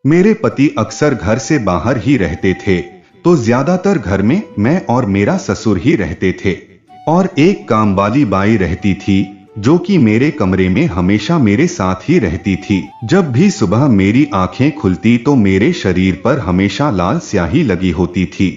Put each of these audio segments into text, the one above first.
मेरे पति अक्सर घर से बाहर ही रहते थे, तो ज्यादातर घर में मैं और मेरा ससुर ही रहते थे और एक काम वाली बाई रहती थी जो कि मेरे कमरे में हमेशा मेरे साथ ही रहती थी। जब भी सुबह मेरी आंखें खुलती तो मेरे शरीर पर हमेशा लाल स्याही लगी होती थी।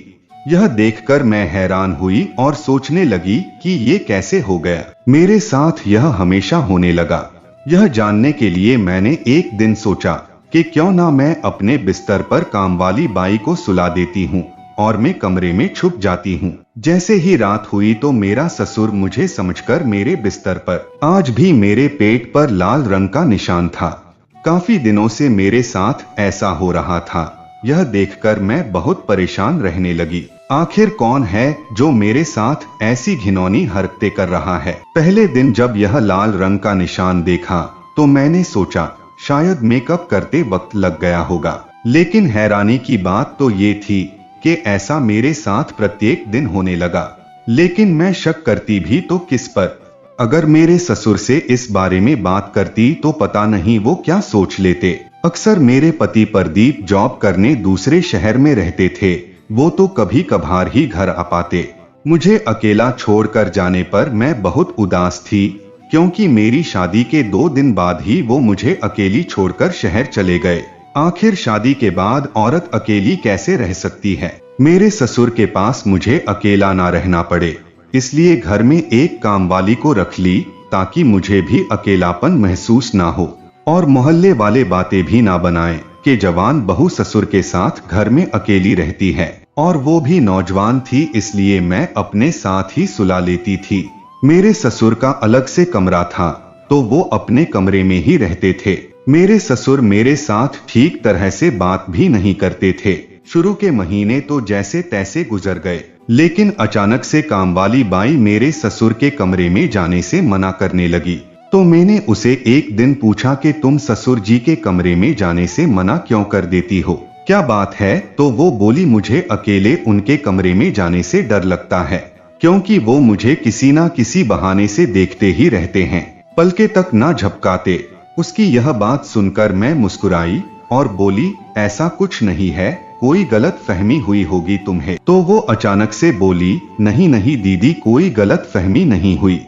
यह देखकर मैं हैरान हुई और सोचने लगी कि ये कैसे हो गया, मेरे साथ यह हमेशा होने लगा। यह जानने के लिए मैंने एक दिन सोचा कि क्यों ना मैं अपने बिस्तर पर कामवाली बाई को सुला देती हूँ और मैं कमरे में छुप जाती हूँ। जैसे ही रात हुई तो मेरा ससुर मुझे समझकर मेरे बिस्तर पर, आज भी मेरे पेट पर लाल रंग का निशान था। काफी दिनों से मेरे साथ ऐसा हो रहा था। यह देखकर मैं बहुत परेशान रहने लगी। आखिर कौन है जो मेरे साथ ऐसी घिनौनी हरकतें कर रहा है। पहले दिन जब यह लाल रंग का निशान देखा तो मैंने सोचा शायद मेकअप करते वक्त लग गया होगा, लेकिन हैरानी की बात तो ये थी कि ऐसा मेरे साथ प्रत्येक दिन होने लगा। लेकिन मैं शक करती भी तो किस पर? अगर मेरे ससुर से इस बारे में बात करती तो पता नहीं वो क्या सोच लेते। अक्सर मेरे पति प्रदीप जॉब करने दूसरे शहर में रहते थे, वो तो कभी कभार ही घर आ पाते। मुझे अकेला छोड़कर जाने पर मैं बहुत उदास थी, क्योंकि मेरी शादी के 2 दिन बाद ही वो मुझे अकेली छोड़कर शहर चले गए। आखिर शादी के बाद औरत अकेली कैसे रह सकती है। मेरे ससुर के पास मुझे अकेला ना रहना पड़े, इसलिए घर में एक कामवाली को रख ली ताकि मुझे भी अकेलापन महसूस ना हो और मोहल्ले वाले बातें भी ना बनाएं कि जवान बहू ससुर के साथ घर में अकेली रहती है, और वो भी नौजवान थी, इसलिए मैं अपने साथ ही सुला लेती थी। मेरे ससुर का अलग से कमरा था तो वो अपने कमरे में ही रहते थे। मेरे ससुर मेरे साथ ठीक तरह से बात भी नहीं करते थे। शुरू के महीने तो जैसे तैसे गुजर गए, लेकिन अचानक से कामवाली बाई मेरे ससुर के कमरे में जाने से मना करने लगी। तो मैंने उसे एक दिन पूछा कि तुम ससुर जी के कमरे में जाने से मना क्यों कर देती हो, क्या बात है? तो वो बोली मुझे अकेले उनके कमरे में जाने से डर लगता है, क्योंकि वो मुझे किसी ना किसी बहाने से देखते ही रहते हैं, पलके तक ना झपकाते। उसकी यह बात सुनकर मैं मुस्कुराई और बोली ऐसा कुछ नहीं है, कोई गलत फहमी हुई होगी तुम्हें। तो वो अचानक से बोली नहीं नहीं दीदी, कोई गलत फहमी नहीं हुई।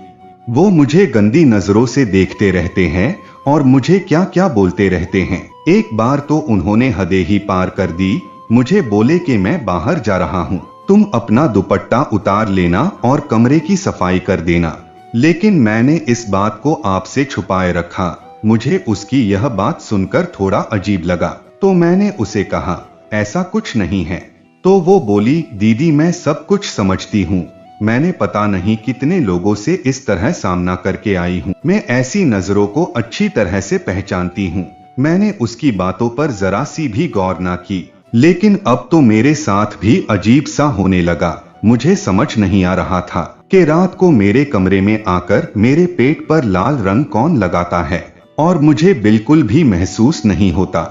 वो मुझे गंदी नजरों से देखते रहते हैं और मुझे क्या क्या बोलते रहते हैं। एक बार तो उन्होंने हदें ही पार कर दी। मुझे बोले कि मैं बाहर जा रहा हूँ, तुम अपना दुपट्टा उतार लेना और कमरे की सफाई कर देना। लेकिन मैंने इस बात को आपसे छुपाए रखा। मुझे उसकी यह बात सुनकर थोड़ा अजीब लगा, तो मैंने उसे कहा ऐसा कुछ नहीं है। तो वो बोली दीदी मैं सब कुछ समझती हूँ, मैंने पता नहीं कितने लोगों से इस तरह सामना करके आई हूँ, मैं ऐसी नजरों को अच्छी तरह से पहचानती हूँ। मैंने उसकी बातों पर जरा सी भी गौर ना की, लेकिन अब तो मेरे साथ भी अजीब सा होने लगा। मुझे समझ नहीं आ रहा था कि रात को मेरे कमरे में आकर मेरे पेट पर लाल रंग कौन लगाता है, और मुझे बिल्कुल भी महसूस नहीं होता।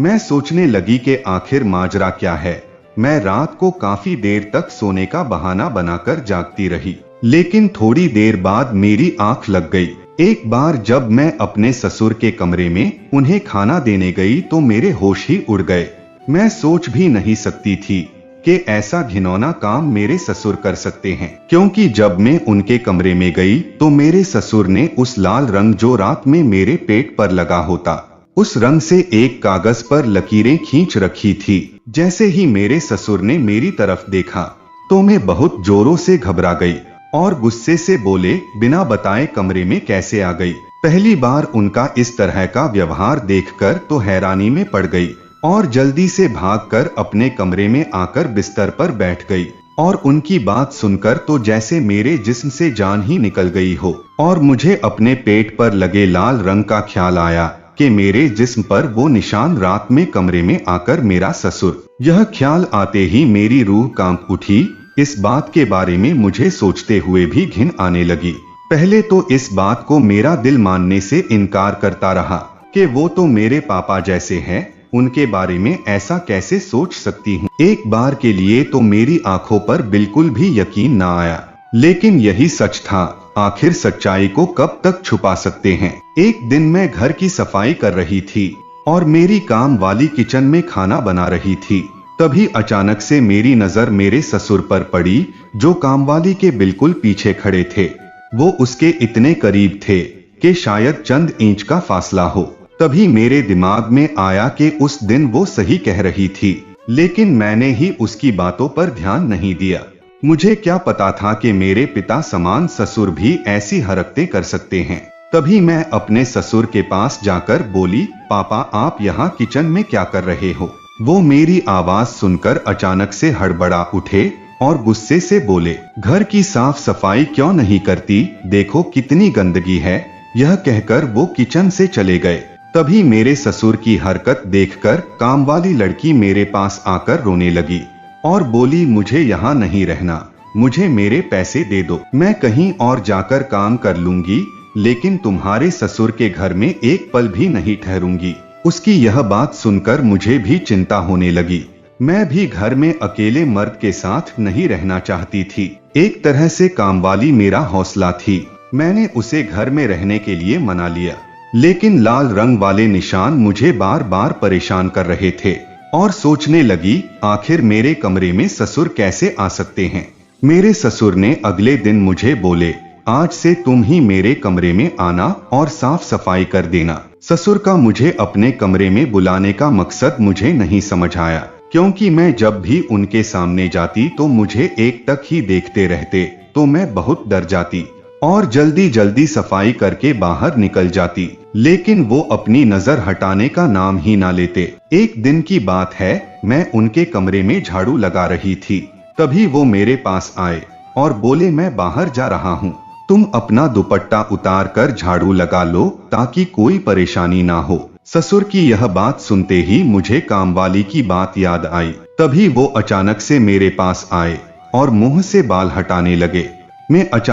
मैं सोचने लगी कि आखिर माजरा क्या है। मैं रात को काफी देर तक सोने का बहाना बनाकर जागती रही, लेकिन थोड़ी देर बाद मेरी आंख लग गई। एक बार जब मैं अपने ससुर के कमरे में उन्हें खाना देने गई तो मेरे होश ही उड़ गए। मैं सोच भी नहीं सकती थी कि ऐसा घिनौना काम मेरे ससुर कर सकते हैं, क्योंकि जब मैं उनके कमरे में गई तो मेरे ससुर ने उस लाल रंग जो रात में मेरे पेट पर लगा होता, उस रंग से एक कागज पर लकीरें खींच रखी थी। जैसे ही मेरे ससुर ने मेरी तरफ देखा तो मैं बहुत जोरों से घबरा गई और गुस्से से बोले बिना बताए कमरे में कैसे आ गई। पहली बार उनका इस तरह का व्यवहार देखकर तो हैरानी में पड़ गई और जल्दी से भागकर अपने कमरे में आकर बिस्तर पर बैठ गई। और उनकी बात सुनकर तो जैसे मेरे जिस्म से जान ही निकल गई हो, और मुझे अपने पेट पर लगे लाल रंग का ख्याल आया कि मेरे जिस्म पर वो निशान रात में कमरे में आकर मेरा ससुर। यह ख्याल आते ही मेरी रूह कांप उठी। इस बात के बारे में मुझे सोचते हुए भी घिन आने लगी। पहले तो इस बात को मेरा दिल मानने से इनकार करता रहा कि वो तो मेरे पापा जैसे हैं, उनके बारे में ऐसा कैसे सोच सकती हूँ। एक बार के लिए तो मेरी आंखों पर बिल्कुल भी यकीन ना आया, लेकिन यही सच था। आखिर सच्चाई को कब तक छुपा सकते हैं। एक दिन मैं घर की सफाई कर रही थी और मेरी काम वाली किचन में खाना बना रही थी। तभी अचानक से मेरी नजर मेरे ससुर पर पड़ी, जो कामवाली के बिल्कुल पीछे खड़े थे। वो उसके इतने करीब थे कि शायद चंद इंच का फासला हो। तभी मेरे दिमाग में आया कि उस दिन वो सही कह रही थी, लेकिन मैंने ही उसकी बातों पर ध्यान नहीं दिया। मुझे क्या पता था कि मेरे पिता समान ससुर भी ऐसी हरकतें कर सकते हैं। तभी मैं अपने ससुर के पास जाकर बोली, पापा आप यहाँ किचन में क्या कर रहे हो? वो मेरी आवाज सुनकर अचानक से हड़बड़ा उठे और गुस्से से बोले, घर की साफ सफाई क्यों नहीं करती? देखो कितनी गंदगी है। यह कहकर वो किचन से चले गए। तभी मेरे ससुर की हरकत देखकर कामवाली लड़की मेरे पास आकर रोने लगी और बोली, मुझे यहाँ नहीं रहना, मुझे मेरे पैसे दे दो, मैं कहीं और जाकर काम कर लूंगी, लेकिन तुम्हारे ससुर के घर में एक पल भी नहीं ठहरूंगी। उसकी यह बात सुनकर मुझे भी चिंता होने लगी। मैं भी घर में अकेले मर्द के साथ नहीं रहना चाहती थी। एक तरह से कामवाली मेरा हौसला थी। मैंने उसे घर में रहने के लिए मना लिया, लेकिन लाल रंग वाले निशान मुझे बार बार परेशान कर रहे थे और सोचने लगी, आखिर मेरे कमरे में ससुर कैसे आ सकते हैं। मेरे ससुर ने अगले दिन मुझे बोले, आज से तुम ही मेरे कमरे में आना और साफ सफाई कर देना। ससुर का मुझे अपने कमरे में बुलाने का मकसद मुझे नहीं समझ आया, क्योंकि मैं जब भी उनके सामने जाती तो मुझे एकटक ही देखते रहते, तो मैं बहुत डर जाती और जल्दी जल्दी सफाई करके बाहर निकल जाती, लेकिन वो अपनी नजर हटाने का नाम ही ना लेते। एक दिन की बात है, मैं उनके कमरे में झाड़ू लगा रही थी। तभी वो मेरे पास आए और बोले, मैं बाहर जा रहा हूँ, तुम अपना दुपट्टा उतार कर झाड़ू लगा लो ताकि कोई परेशानी ना हो। ससुर की यह बात सुनते ही मुझे कामवाली की बात याद आई। तभी वो अचानक से मेरे पास आए और मुंह से बाल हटाने लगे। मैं अचानक